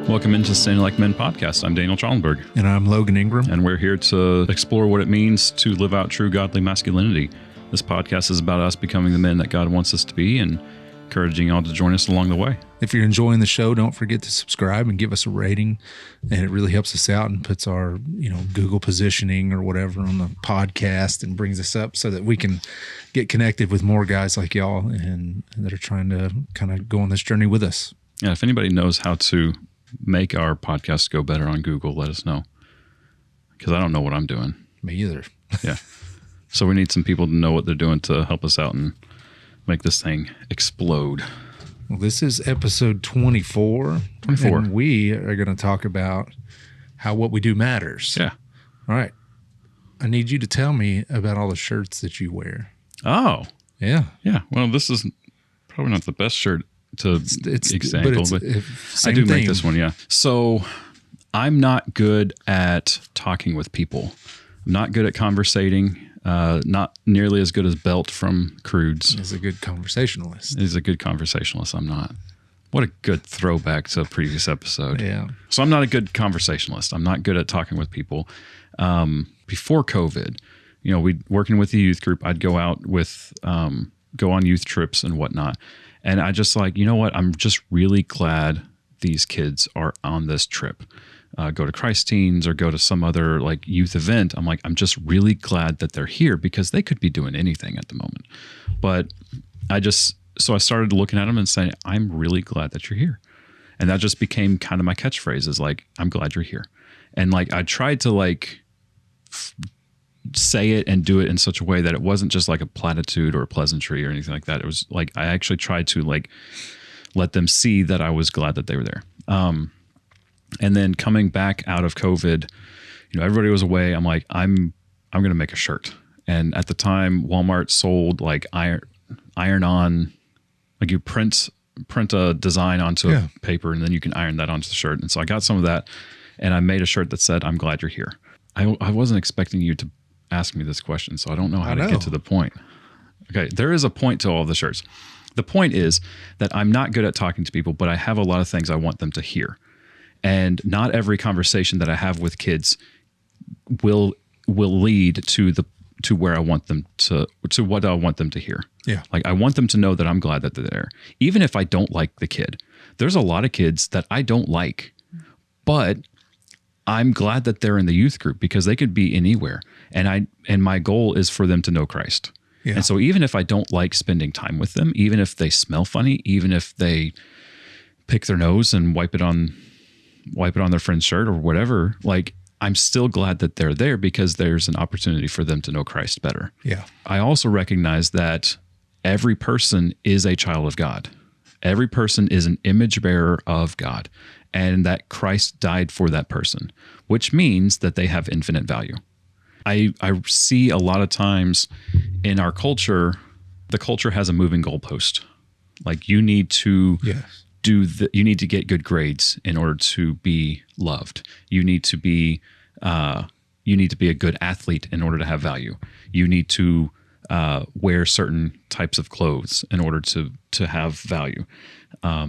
Welcome into Standing Like Men podcast. I'm Daniel Trollenberg. And I'm Logan Ingram. And we're here to explore what it means to live out true godly masculinity. This podcast is about us becoming the men that God wants us to be and encouraging y'all to join us along the way. If you're enjoying the show, don't forget to subscribe and give us a rating. And it really helps us out and puts our, Google positioning or whatever on the podcast and brings us up so that we can get connected with more guys like y'all and that are trying to kind of go on this journey with us. Yeah, if anybody knows how to make our podcast go better on Google, let us know. Because I don't know what I'm doing. Me either. Yeah. So we need some people to know what they're doing to help us out and make this thing explode. Well, this is episode 24. 24. And we are going to talk about how what we do matters. Yeah. All right. I need you to tell me about all the shirts that you wear. Oh. Yeah. Yeah. Well, this is probably not the best shirt to example, but I do make this one. Yeah. So I'm not good at talking with people. I'm not good at conversating. Not nearly as good as Belt from Crudes. He's a good conversationalist. He's a good conversationalist. I'm not. What a good throwback to a previous episode. Yeah. So I'm not a good conversationalist. I'm not good at talking with people. Before COVID, we working with the youth group, I'd go out with, go on youth trips and whatnot. And I just like, you know what? I'm just really glad these kids are on this trip. Go to Christ Teens or go to some other like youth event. I'm like, I'm just really glad that they're here because they could be doing anything at the moment. But so I started looking at them and saying, I'm really glad that you're here. And that just became kind of my catchphrase is like, I'm glad you're here. And like, I tried to like say it and do it in such a way that it wasn't just like a platitude or a pleasantry or anything like that. It was like, I actually tried to like let them see that I was glad that they were there. And then coming back out of COVID, everybody was away. I'm like, I'm going to make a shirt. And at the time Walmart sold like iron on, like you print a design onto a paper and then you can iron that onto the shirt. And so I got some of that and I made a shirt that said, I'm glad you're here. I wasn't expecting you to ask me this question, so I don't know how to get to the point. Okay. There is a point to all of the shirts. The point is that I'm not good at talking to people, but I have a lot of things I want them to hear. And not every conversation that I have with kids will lead to where I want them to what I want them to hear. Yeah. Like I want them to know that I'm glad that they're there. Even if I don't like the kid. There's a lot of kids that I don't like, but I'm glad that they're in the youth group because they could be anywhere. And my goal is for them to know Christ. Yeah. And so even if I don't like spending time with them, even if they smell funny, even if they pick their nose and wipe it on their friend's shirt or whatever, like I'm still glad that they're there because there's an opportunity for them to know Christ better. Yeah. I also recognize that every person is a child of God. Every person is an image bearer of God and that Christ died for that person, which means that they have infinite value. I see a lot of times in our culture, the culture has a moving goalpost. Like you need to you need to get good grades in order to be loved. You need to be a good athlete in order to have value. You need to wear certain types of clothes in order to have value.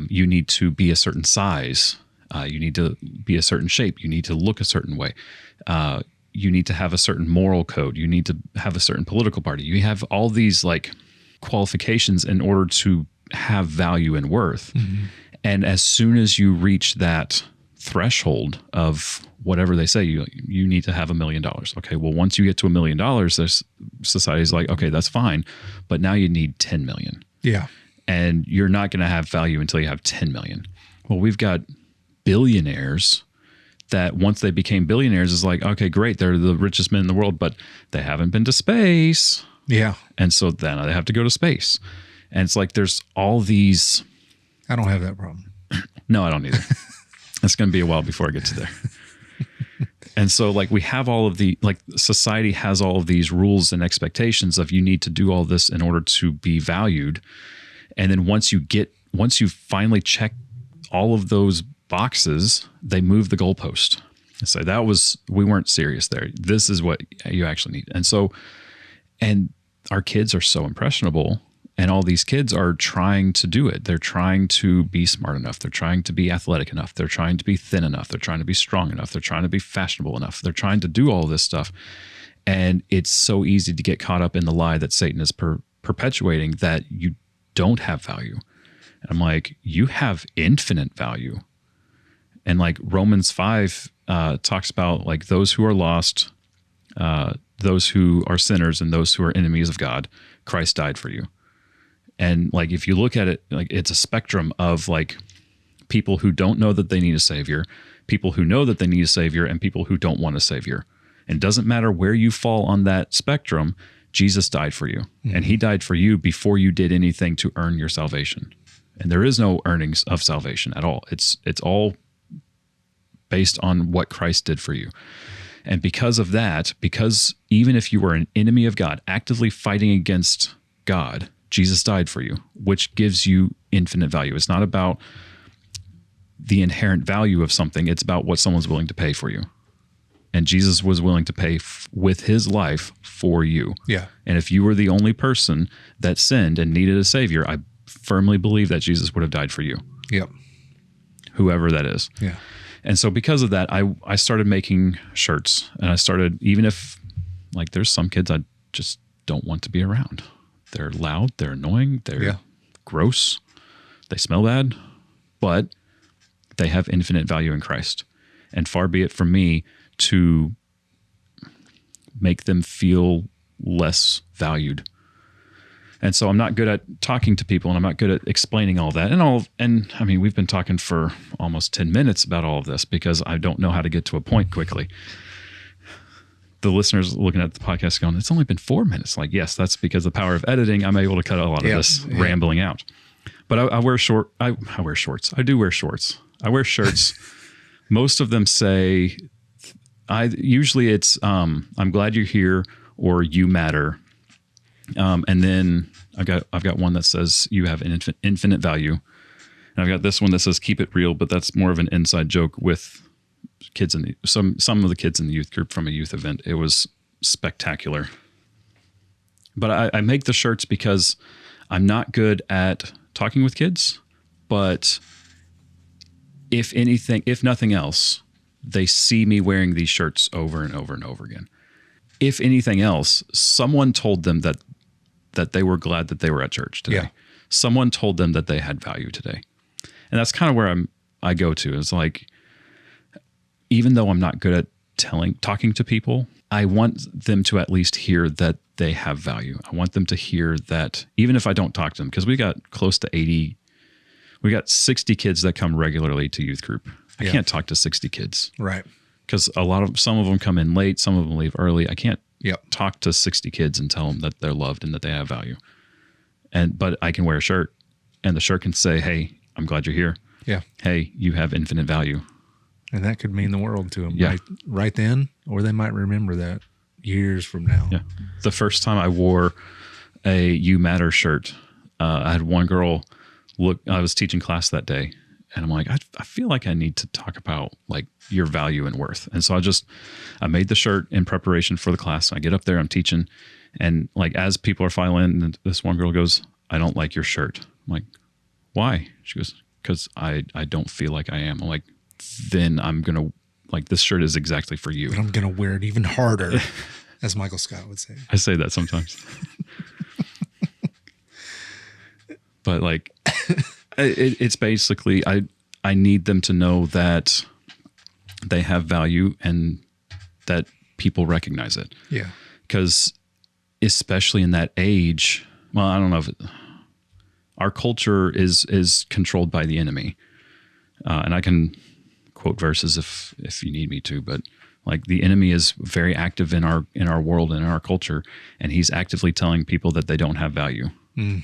You need to be a certain size. You need to be a certain shape. You need to look a certain way. You need to have a certain moral code. You need to have a certain political party. You have all these like qualifications in order to have value and worth. Mm-hmm. And as soon as you reach that threshold of whatever they say, you need to have $1 million. Okay, well, once you get to $1 million, there's society's like, okay, that's fine, but now you need 10 million. Yeah, and you're not going to have value until you have 10 million. Well, we've got billionaires that once they became billionaires is like, okay, great, they're the richest men in the world, but they haven't been to space. Yeah, and so then they have to go to space, and it's like there's all these. I don't have that problem. No, I don't either. It's going to be a while before I get to there. And so like we have all of society has all of these rules and expectations of you need to do all this in order to be valued. And then once you finally check all of those boxes, they move the goalpost. So we weren't serious there. This is what you actually need. And our kids are so impressionable And all these kids are trying to do it. They're trying to be smart enough. They're trying to be athletic enough. They're trying to be thin enough. They're trying to be strong enough. They're trying to be fashionable enough. They're trying to do all this stuff. And it's so easy to get caught up in the lie that Satan is perpetuating that you don't have value. And I'm like, you have infinite value. And like Romans 5 talks about like those who are lost, those who are sinners, and those who are enemies of God, Christ died for you. And like, if you look at it, like it's a spectrum of like people who don't know that they need a savior, people who know that they need a savior, and people who don't want a savior. And it doesn't matter where you fall on that spectrum, Jesus died for you. Mm-hmm. And he died for you before you did anything to earn your salvation. And there is no earnings of salvation at all. It's all based on what Christ did for you. And because of that, because even if you were an enemy of God, actively fighting against God, Jesus died for you, which gives you infinite value. It's not about the inherent value of something. It's about what someone's willing to pay for you. And Jesus was willing to pay with his life for you. Yeah. And if you were the only person that sinned and needed a savior, I firmly believe that Jesus would have died for you. Yep. Whoever that is. Yeah. And so because of that, I started making shirts. And I started, even if like there's some kids I just don't want to be around. They're loud, they're annoying, they're gross, they smell bad, but they have infinite value in Christ. And far be it from me to make them feel less valued. And so I'm not good at talking to people, and I'm not good at explaining all that. And I mean, we've been talking for almost 10 minutes about all of this because I don't know how to get to a point quickly. The listeners looking at the podcast going, it's only been 4 minutes. Like, yes, that's because the power of editing, I'm able to cut a lot of this rambling out. But I wear shorts. I do wear shorts. I wear shirts. Most of them say, usually it's, I'm glad you're here, or you matter. And then I've got one that says you have an infinite value. And I've got this one that says keep it real, but that's more of an inside joke with kids in some of the kids in the youth group from a youth event. It was spectacular. But I make the shirts because I'm not good at talking with kids, but if nothing else, they see me wearing these shirts over and over and over again. If anything else, someone told them that they were glad that they were at church today. Yeah. Someone told them that they had value today. And that's kind of where I go to. It's like, even though I'm not good at talking to people, I want them to at least hear that they have value. I want them to hear that, even if I don't talk to them, because we got close to 80, we got 60 kids that come regularly to youth group. I can't talk to 60 kids. Right. Because some of them come in late, some of them leave early. I can't talk to 60 kids and tell them that they're loved and that they have value. But I can wear a shirt, and the shirt can say, hey, I'm glad you're here. Yeah. Hey, you have infinite value. And that could mean the world to them right then, or they might remember that years from now. Yeah. The first time I wore a You Matter shirt, I had one girl I was teaching class that day, and I'm like, I feel like I need to talk about like your value and worth. And so I made the shirt in preparation for the class. I get up there, I'm teaching, and like as people are filing in, this one girl goes, I don't like your shirt. I'm like, why? She goes, because I don't feel like I am. I'm like, then I'm going to, like, this shirt is exactly for you. But I'm going to wear it even harder, as Michael Scott would say. I say that sometimes. But like, it's basically, I need them to know that they have value and that people recognize it. Yeah. Because especially in that age, well, I don't know if our culture is controlled by the enemy. And I can quote verses if you need me to, but like the enemy is very active in our world and in our culture, and he's actively telling people that they don't have value.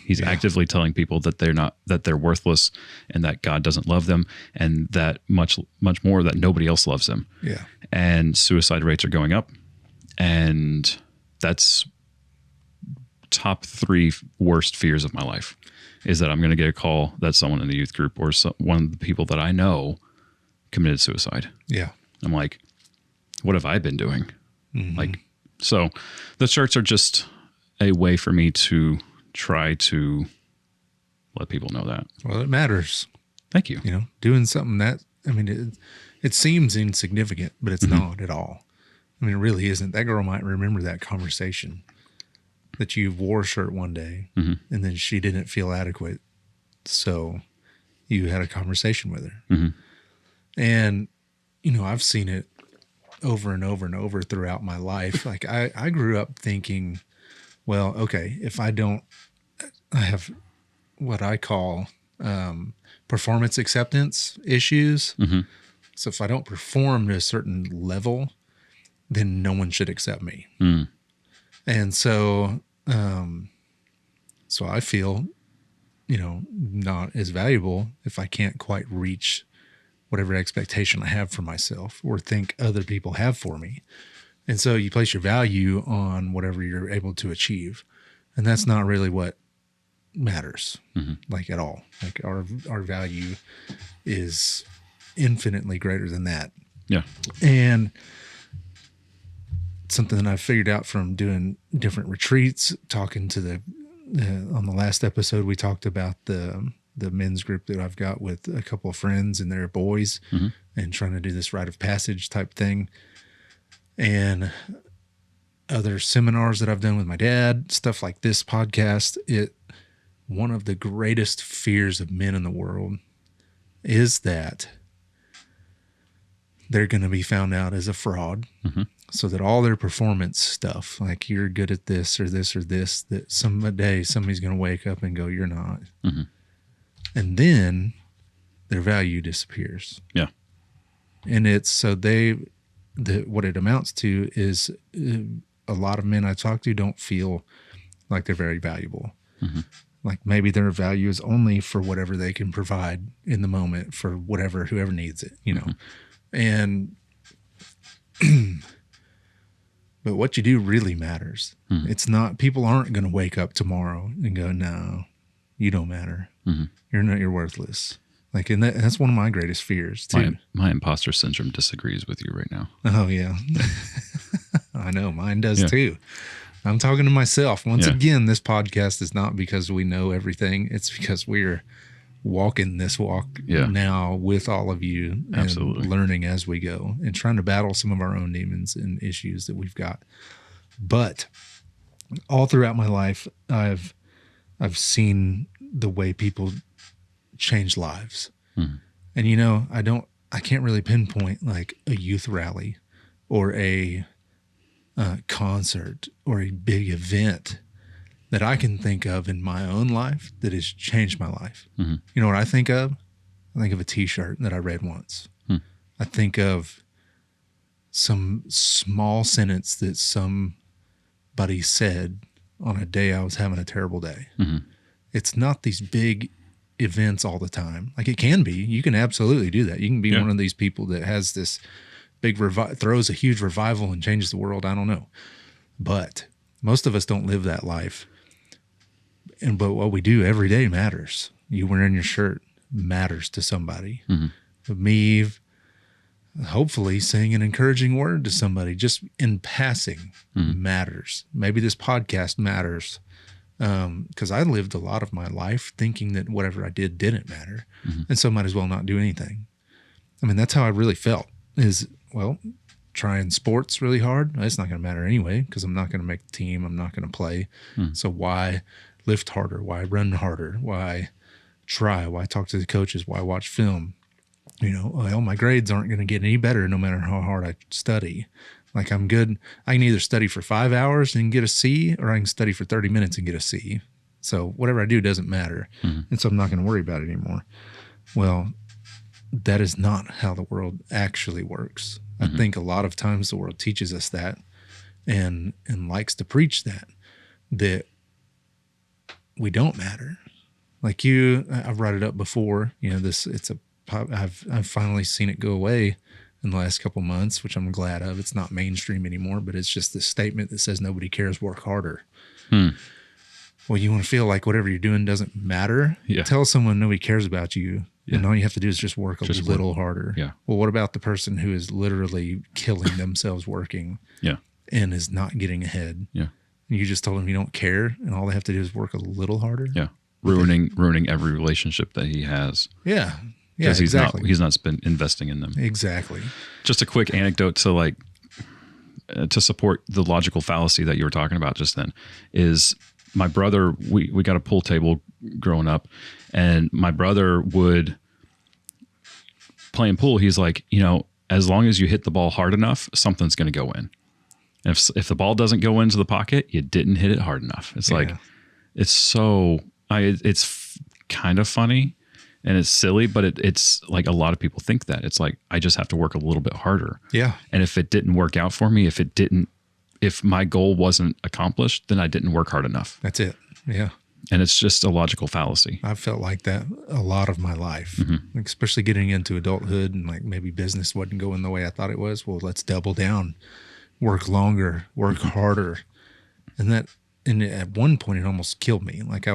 He's actively telling people that they're worthless, and that God doesn't love them, and that much more that nobody else loves them. Yeah. And suicide rates are going up, and that's top 3 worst fears of my life, is that I'm going to get a call that someone in the youth group or one of the people that I know committed suicide. Yeah. I'm like, what have I been doing? Mm-hmm. Like, so the shirts are just a way for me to try to let people know that. Well, it matters. Thank you. You know, doing something that, I mean, it seems insignificant, but it's not at all. I mean, it really isn't. That girl might remember that conversation that you wore a shirt one day and then she didn't feel adequate. So you had a conversation with her. And, you know, I've seen it over and over and over throughout my life. Like I grew up thinking, well, okay, if I have what I call performance acceptance issues. So if I don't perform to a certain level, then no one should accept me. And so, so I feel, you know, not as valuable if I can't quite reach whatever expectation I have for myself or think other people have for me. And so you place your value on whatever you're able to achieve. And that's not really what matters, like at all. Like our value is infinitely greater than that. Yeah. And something that I've figured out from doing different retreats, talking to on the last episode, we talked about the men's group that I've got with a couple of friends and their boys and trying to do this rite of passage type thing. And other seminars that I've done with my dad, stuff like this podcast, one of the greatest fears of men in the world is that they're going to be found out as a fraud, so that all their performance stuff, like you're good at this or this or this, that someday somebody's going to wake up and go, you're not. And then their value disappears. Yeah. And it's so what it amounts to is a lot of men I talk to don't feel like they're very valuable. Like maybe their value is only for whatever they can provide in the moment for whoever needs it, you know. And but what you do really matters. It's not, people aren't going to wake up tomorrow and go, no, you don't matter. You're worthless. Like, and that's one of my greatest fears too. My imposter syndrome disagrees with you right now. Oh yeah. I know mine does too. I'm talking to myself. Once again, this podcast is not because we know everything. It's because we're walking this walk now with all of you and learning as we go and trying to battle some of our own demons and issues that we've got. But all throughout my life, I've seen the way people change lives. And, you know, I can't really pinpoint like a youth rally or a concert or a big event that I can think of in my own life that has changed my life. You know what I think of? I think of a t-shirt that I read once. I think of some small sentence that somebody said on a day I was having a terrible day. It's not these big events all the time. Like it can be. You can absolutely do that. You can be one of these people that has this big throws a huge revival and changes the world. I don't know. But most of us don't live that life. But what we do every day matters. You wearing your shirt matters to somebody. Me, hopefully saying an encouraging word to somebody just in passing matters. Maybe this podcast matters. Because I lived a lot of my life thinking that whatever I did didn't matter. And so might as well not do anything. I mean, that's how I really felt is, well, trying sports really hard. It's not going to matter anyway, because I'm not going to make the team. I'm not going to play. So why lift harder? Why run harder? Why try? Why talk to the coaches? Why watch film? You know, well, my grades aren't going to get any better no matter how hard I study. Like I'm good. I can either study for 5 hours and get a C, or I can study for 30 minutes and get a C. So whatever I do doesn't matter. And so I'm not going to worry about it anymore. Well, that is not how the world actually works. I think a lot of times the world teaches us that and likes to preach that we don't matter. Like I've brought it up before, you know, I've finally seen it go away in the last couple months, which I'm glad of. It's not mainstream anymore, but it's just this statement that says nobody cares, work harder. Well, you want to feel like whatever you're doing doesn't matter? Tell someone nobody cares about you, and all you have to do is just work a little harder. Well, what about the person who is literally killing themselves working and is not getting ahead? and you just told them you don't care, and all they have to do is work a little harder. Yeah. Ruining every relationship that he has. Yeah. Yeah, Because exactly. he's not been investing in them. Exactly. Just a quick anecdote to to support the logical fallacy that you were talking about just then is my brother, we got a pool table growing up, and my brother would playing pool. He's like, as long as you hit the ball hard enough, something's going to go in. And if the ball doesn't go into the pocket, you didn't hit it hard enough. It's like, it's so, it's kind of funny and it's silly, but it's like a lot of people think that. It's like, I just have to work a little bit harder. Yeah. And if it didn't work out for me, if my goal wasn't accomplished, then I didn't work hard enough. That's it. Yeah. And it's just a logical fallacy. I've felt like that a lot of my life, especially getting into adulthood and like maybe business wasn't going the way I thought it was. Well, let's double down, work longer, work harder. And at one point it almost killed me. Like I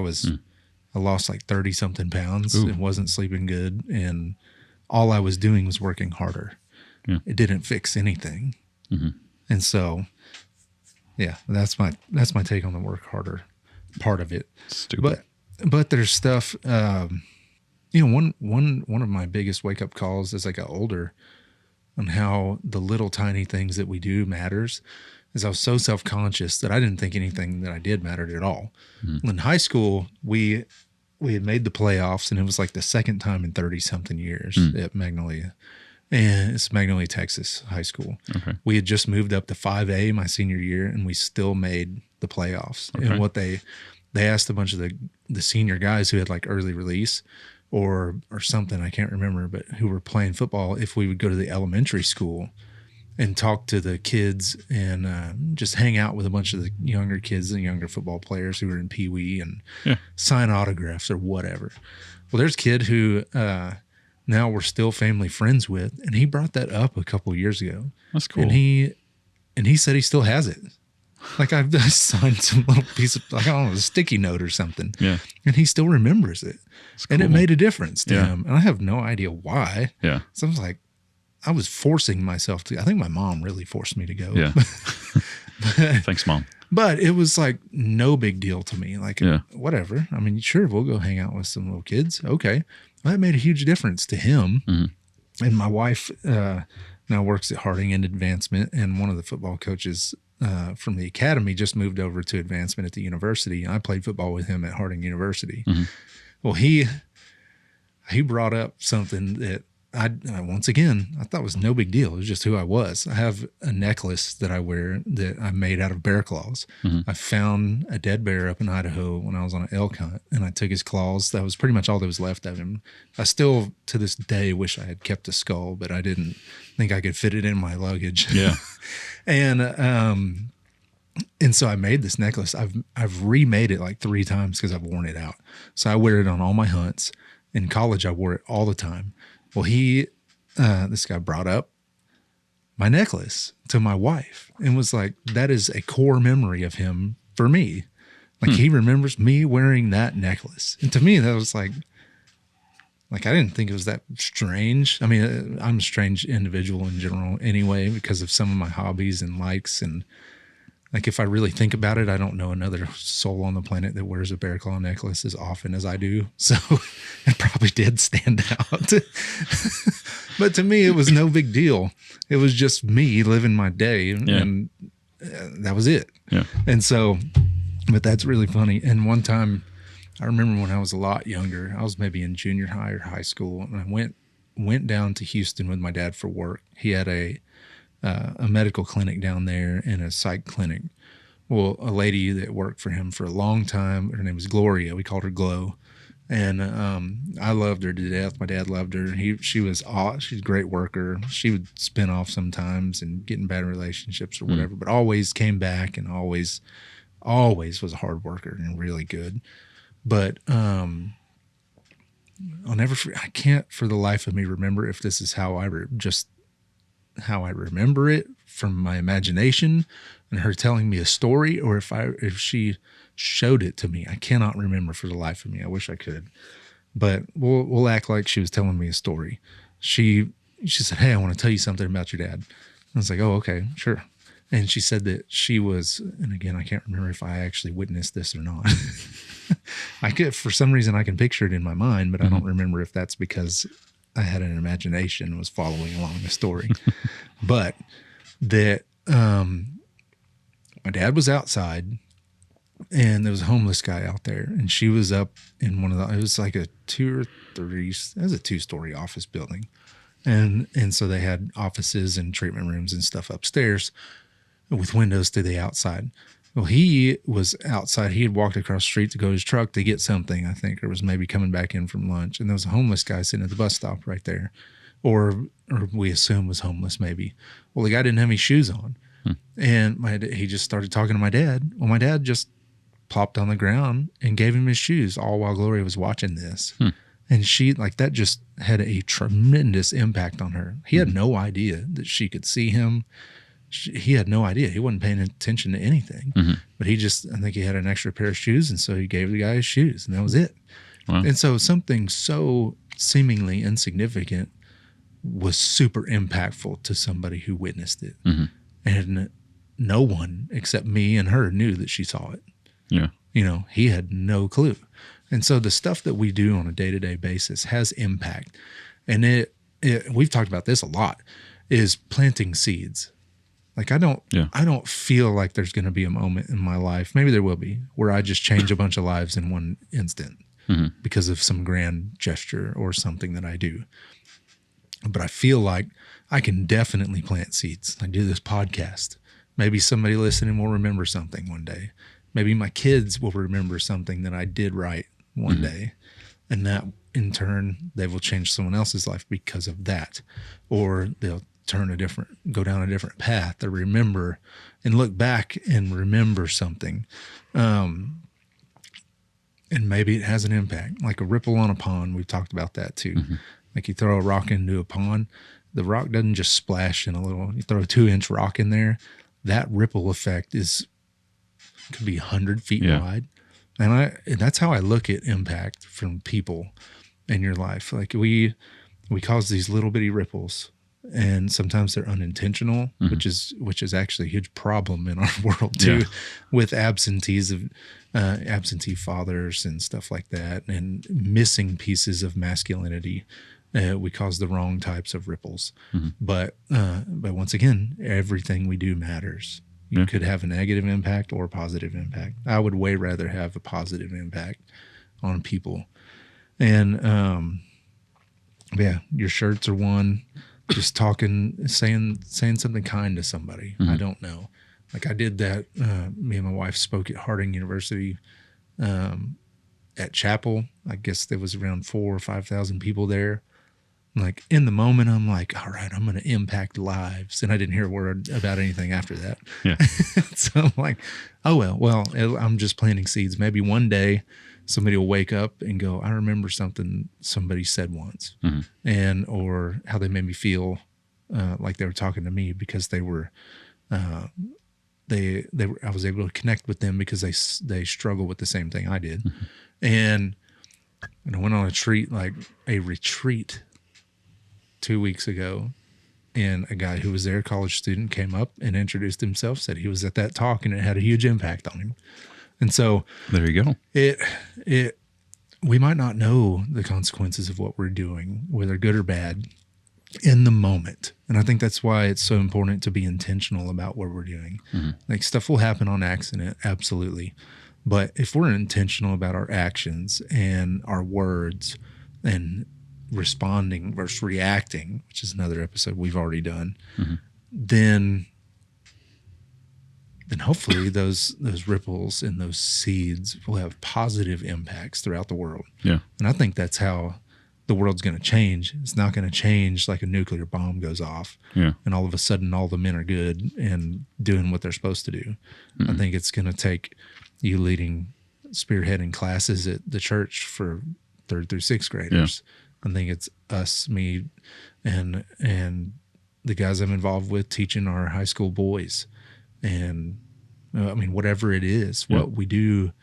lost like 30 something pounds and wasn't sleeping good. And all I was doing was working harder. Yeah. It didn't fix anything. Mm-hmm. And so, yeah, that's my take on the work harder part of it. Stupid. But there's stuff, one of my biggest wake up calls as I got older on how the little tiny things that we do matters is I was so self-conscious that I didn't think anything that I did mattered at all. Mm-hmm. In high school, we had made the playoffs, and it was like the second time in 30 something years at Magnolia. And it's Magnolia, Texas high school. Okay. We had just moved up to 5A my senior year, and we still made the playoffs. Okay. And what they asked a bunch of the senior guys who had like early release or something, I can't remember, but who were playing football, if we would go to the elementary school and talk to the kids and just hang out with a bunch of the younger kids and younger football players who were in Pee Wee and sign autographs or whatever. Well, there's a kid who now we're still family friends with, and he brought that up a couple of years ago. That's cool. And he said he still has it. Like I signed some little piece of, like, I don't know, a sticky note or something. Yeah. And he still remembers it. Cool. And it made a difference to him. And I have no idea why. Yeah. So I was like, I was forcing myself to, I think my mom really forced me to go. Yeah. Thanks, Mom. But it was like no big deal to me. Like, whatever. I mean, sure, we'll go hang out with some little kids. Okay. Well, that made a huge difference to him. Mm-hmm. And my wife now works at Harding in advancement. And one of the football coaches from the academy just moved over to advancement at the university. And I played football with him at Harding University. Mm-hmm. Well, he brought up something that I once again, I thought was no big deal. It was just who I was. I have a necklace that I wear that I made out of bear claws. Mm-hmm. I found a dead bear up in Idaho when I was on an elk hunt, and I took his claws. That was pretty much all that was left of him. I still, to this day, wish I had kept the skull, but I didn't think I could fit it in my luggage. Yeah. And so I made this necklace. I've remade it like 3 times because I've worn it out. So I wear it on all my hunts. In college, I wore it all the time. Well, this guy brought up my necklace to my wife and was like, that is a core memory of him for me. Like he remembers me wearing that necklace. And to me, that was like I didn't think it was that strange. I mean, I'm a strange individual in general anyway, because of some of my hobbies and likes. And like, if I really think about it, I don't know another soul on the planet that wears a bear claw necklace as often as I do. So it probably did stand out. But to me, it was no big deal. It was just me living my day. And that was it. Yeah. And so, but that's really funny. And one time, I remember when I was a lot younger, I was maybe in junior high or high school, and I went down to Houston with my dad for work. He had a medical clinic down there and a psych clinic. Well, a lady that worked for him for a long time, her name was Gloria. We called her Glow. And I loved her to death. My dad loved her. She's a great worker. She would spin off sometimes and get in bad relationships or whatever, but always came back and always was a hard worker and really good. But I can't for the life of me remember if this is how I remember it from my imagination and her telling me a story, or if she showed it to me. I cannot remember for the life of me. I wish I could, but we'll act like she was telling me a story. She said, "Hey, I want to tell you something about your dad." I was like, "Oh, okay, sure." And she said that she was, and again, I can't remember if I actually witnessed this or not. I could, for some reason, I can picture it in my mind, but I don't remember if that's because I had an imagination and was following along the story. But that my dad was outside, and there was a homeless guy out there, and she was up in one of the, it was like a 2-story office building. And so they had offices and treatment rooms and stuff upstairs with windows to the outside. Well, he was outside. He had walked across the street to go to his truck to get something, I think, or was maybe coming back in from lunch. And there was a homeless guy sitting at the bus stop right there, or we assume was homeless maybe. Well, the guy didn't have any shoes on. And he just started talking to my dad. Well, my dad just plopped on the ground and gave him his shoes, all while Gloria was watching this. And she, like, that just had a tremendous impact on her. He had no idea that she could see him. He had no idea. He wasn't paying attention to anything. But he just, I think he had an extra pair of shoes, and so he gave the guy his shoes, and that was it. Wow. And so something so seemingly insignificant was super impactful to somebody who witnessed it. And no one except me and her knew that she saw it. Yeah. You know, he had no clue. And so the stuff that we do on a day-to-day basis has impact. And it we've talked about this a lot, is planting seeds. Like, I don't feel like there's going to be a moment in my life, maybe there will be, where I just change a bunch of lives in one instant because of some grand gesture or something that I do. But I feel like I can definitely plant seeds. I do this podcast. Maybe somebody listening will remember something one day. Maybe my kids will remember something that I did right one day. And that, in turn, they will change someone else's life because of that. Or they'll go down a different path, or remember and look back and remember something. And maybe it has an impact, like a ripple on a pond. We've talked about that too. Like, you throw a rock into a pond, the rock doesn't just splash in you throw a 2-inch rock in there, that ripple effect could be 100 feet wide. And that's how I look at impact from people in your life. Like, we cause these little bitty ripples, and sometimes they're unintentional, which is actually a huge problem in our world too, with absentee fathers and stuff like that, and missing pieces of masculinity. We cause the wrong types of ripples. But once again, everything we do matters. You could have a negative impact or a positive impact. I would way rather have a positive impact on people. And your shirts are one. Just talking, saying something kind to somebody. I don't know. Like, I did that. Me and my wife spoke at Harding University at chapel. I guess there was around 4,000 or 5,000 people there. Like, in the moment, I'm like, all right, I'm going to impact lives. And I didn't hear a word about anything after that. Yeah. So I'm like, oh, well, I'm just planting seeds. Maybe one day somebody will wake up and go, I remember something somebody said once, or how they made me feel like they were talking to me, because they were, I was able to connect with them because they struggle with the same thing I did. And I went on a retreat 2 weeks ago, and a guy who was there, a college student, came up and introduced himself, said he was at that talk, and it had a huge impact on him. And so there you go. We might not know the consequences of what we're doing, whether good or bad, in the moment. And I think that's why it's so important to be intentional about what we're doing. Like, stuff will happen on accident, absolutely. But if we're intentional about our actions and our words, and responding versus reacting, which is another episode we've already done, then hopefully those ripples and those seeds will have positive impacts throughout the world. Yeah. And I think that's how the world's going to change. It's not going to change like a nuclear bomb goes off and all of a sudden all the men are good and doing what they're supposed to do. I think it's going to take you spearheading classes at the church for 3rd through 6th graders. I think it's us, me, and the guys I'm involved with teaching our high school boys. And I mean, whatever it is, what we do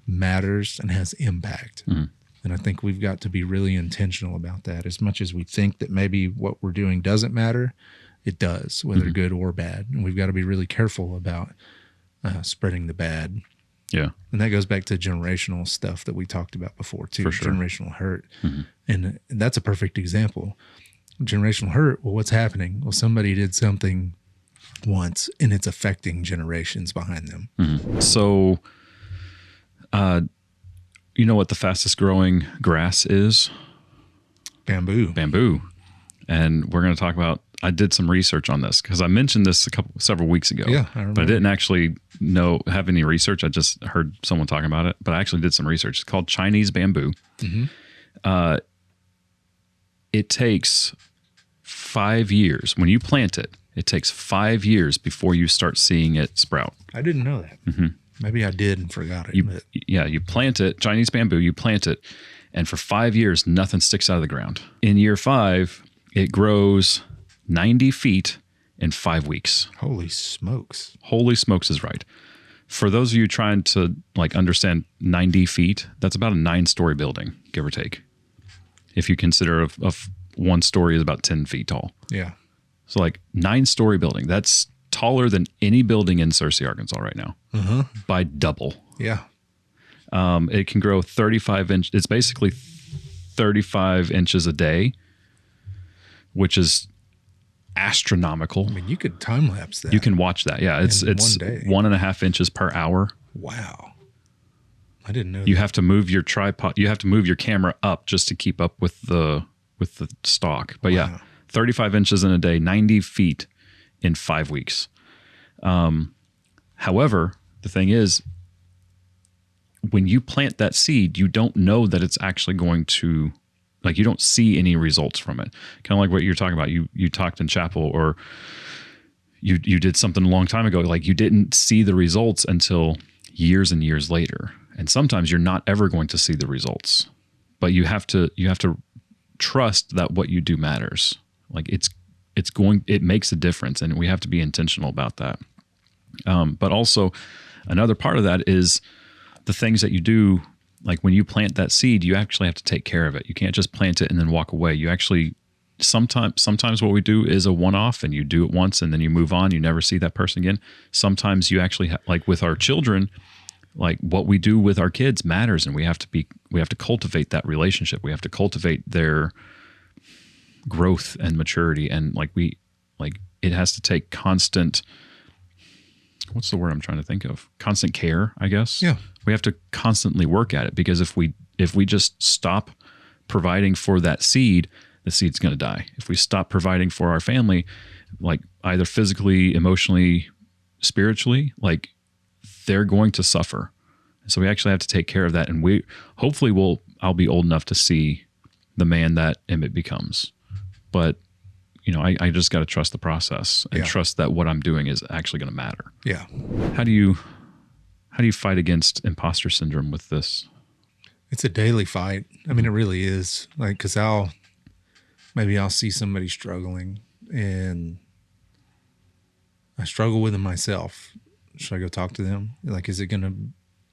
matters and has impact. And I think we've got to be really intentional about that. As much as we think that maybe what we're doing doesn't matter, it does, whether good or bad. And we've got to be really careful about spreading the bad. Yeah. And that goes back to generational stuff that we talked about before too, For sure. generational hurt. And that's a perfect example. Generational hurt, well, what's happening? Well, somebody did something once and it's affecting generations behind them. So, you know what the fastest growing grass is? Bamboo. Bamboo. And we're going to talk about, I did some research on this because I mentioned this several weeks ago. Yeah, I remember. But I didn't actually have any research. I just heard someone talking about it, but I actually did some research. It's called Chinese bamboo. It takes 5 years. When you plant it, it takes 5 years before you start seeing it sprout. I didn't know that. Maybe I did and forgot it. You plant it, Chinese bamboo, you plant it, and for 5 years, nothing sticks out of the ground. In year 5, it grows 90 feet in 5 weeks. Holy smokes. Holy smokes is right. For those of you trying to understand 90 feet, that's about a 9-story building, give or take. If you consider a 1 story is about 10 feet tall. Yeah. So 9-story building, that's taller than any building in Searcy, Arkansas right now by double. Yeah. It can grow 35 inches. It's basically 35 inches a day, which is astronomical. I mean, you could time lapse that. You can watch that. Yeah. It's 1.5 inches per hour. Wow. I didn't know You have to move your tripod. You have to move your camera up just to keep up with the stalk. But yeah, 35 inches in a day, 90 feet in 5 weeks. However, the thing is, when you plant that seed, you don't know that it's actually going to, you don't see any results from it. Kind of like what you're talking about. You talked in chapel, or you did something a long time ago. You didn't see the results until years and years later. And sometimes you're not ever going to see the results, but you have to trust that what you do matters. It makes a difference, and we have to be intentional about that. But also another part of that is the things that you do. When you plant that seed, you actually have to take care of it. You can't just plant it and then walk away. You actually, sometimes what we do is a one-off, and you do it once and then you move on. You never see that person again. Sometimes you actually, with our children, what we do with our kids matters, and we have to cultivate that relationship. We have to cultivate their growth and maturity. And it has to take constant, what's the word I'm trying to think of? Constant care, I guess. Yeah. We have to constantly work at it, because if we just stop providing for that seed, the seed's going to die. If we stop providing for our family, either physically, emotionally, spiritually, they're going to suffer. So we actually have to take care of that. And I'll be old enough to see the man that Emmett becomes. But, I just got to trust the process and trust that what I'm doing is actually going to matter. Yeah. How do you fight against imposter syndrome with this? It's a daily fight. I mean, it really is. Cause I'll see somebody struggling, and I struggle with them myself. Should I go talk to them? Is it going to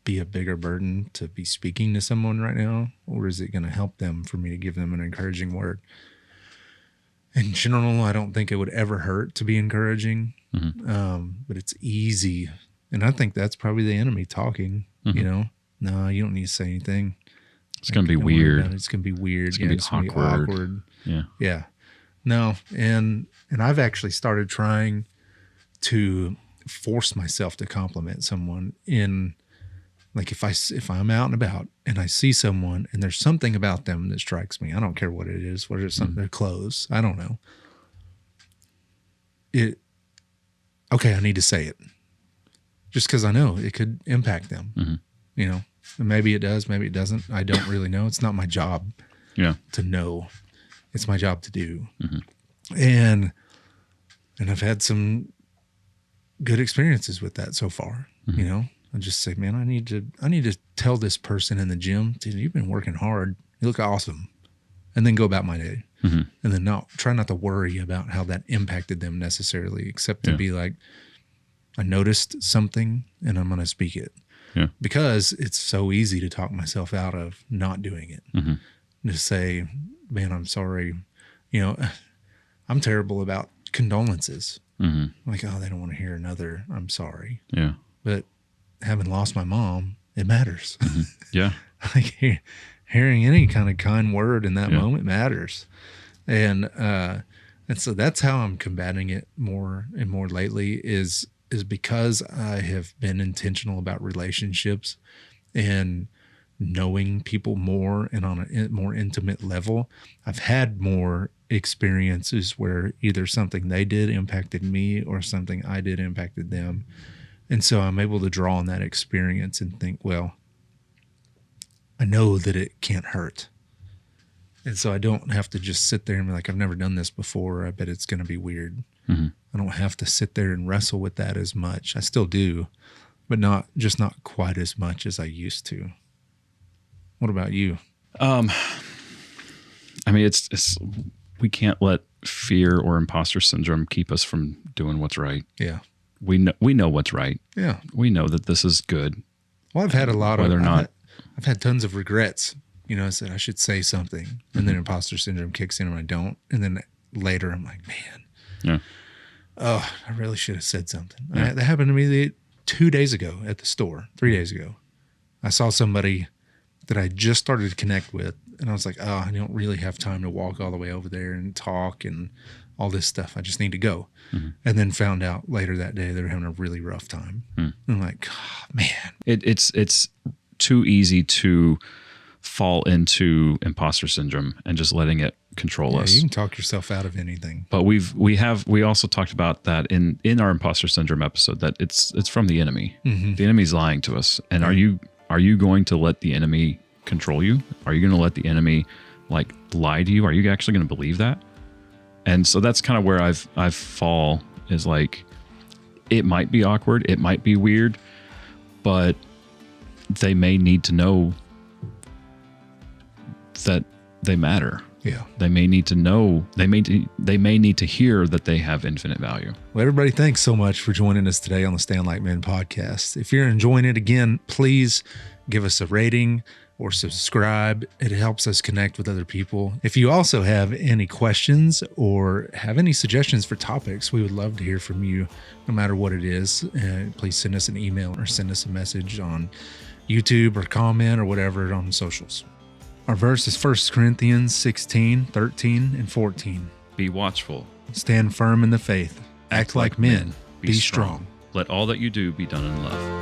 be a bigger burden to be speaking to someone right now? Or is it going to help them for me to give them an encouraging word? In general, I don't think it would ever hurt to be encouraging. But it's easy. And I think that's probably the enemy talking, no, you don't need to say anything. It's going to be weird. It's going to be weird. It's going to be awkward. Yeah. Yeah. No. And I've actually started trying to force myself to compliment someone in, if I'm out and about and I see someone and there's something about them that strikes me, I don't care what it is, whether it's something, their clothes, I don't know. Okay, I need to say it just because I know it could impact them, and maybe it does, maybe it doesn't. I don't really know. It's not my job to know. It's my job to do. And I've had some good experiences with that so far. I just say, man, I need to tell this person in the gym, dude, you've been working hard. You look awesome. And then go about my day. And then try not to worry about how that impacted them necessarily, except to be I noticed something and I'm going to speak it. Yeah. Because it's so easy to talk myself out of not doing it. To say, man, I'm sorry. I'm terrible about condolences. Mm-hmm. Like, oh, they don't want to hear another I'm sorry. Yeah. But having lost my mom, it matters. Mm-hmm. Yeah. Like hearing any kind of kind word in that Yeah. moment matters. And so that's how I'm combating it more and more lately is because I have been intentional about relationships and knowing people more and on a more intimate level. I've had more experiences where either something they did impacted me or something I did impacted them. And so I'm able to draw on that experience and think, well, I know that it can't hurt. And so I don't have to just sit there and be like, I've never done this before. I bet it's going to be weird. Mm-hmm. I don't have to sit there and wrestle with that as much. I still do, but not quite as much as I used to. What about you? I mean, it's we can't let fear or imposter syndrome keep us from doing what's right. Yeah. We know what's right. Yeah. We know that this is good. Well, I've had a lot Whether of, or not, I've had tons of regrets. You know, I said I should say something, and then imposter syndrome kicks in and I don't. And then later I'm like, man, yeah, oh, I really should have said something. Yeah. That happened to me 2 days ago at the store, 3 days ago. I saw somebody that I just started to connect with, and I was like, oh, I don't really have time to walk all the way over there and talk and all this stuff. I just need to go. Mm-hmm. And then found out later that day they were having a really rough time. And I'm like, oh, man. it's too easy to fall into imposter syndrome and just letting it control us. You can talk yourself out of anything. But we also talked about that in our imposter syndrome episode, that it's from the enemy. Mm-hmm. The enemy's lying to us. And are you going to let the enemy control you? Are you going to let the enemy like lie to you? Are you actually going to believe that? And so that's kind of where I've fall is like, it might be awkward, it might be weird, but they may need to know that they matter. Yeah. They may need to know, they may need to hear that they have infinite value. Well, everybody, thanks so much for joining us today on the Stand Like Men podcast. If you're enjoying it, again, please give us a rating or subscribe. It helps us connect with other people. If you also have any questions or have any suggestions for topics, we would love to hear from you, no matter what it is. Please send us an email or send us a message on YouTube or comment or whatever on socials. Our verse is 1 Corinthians 16, 13, and 14. Be watchful. Stand firm in the faith. Act like men. Be strong. Let all that you do be done in love.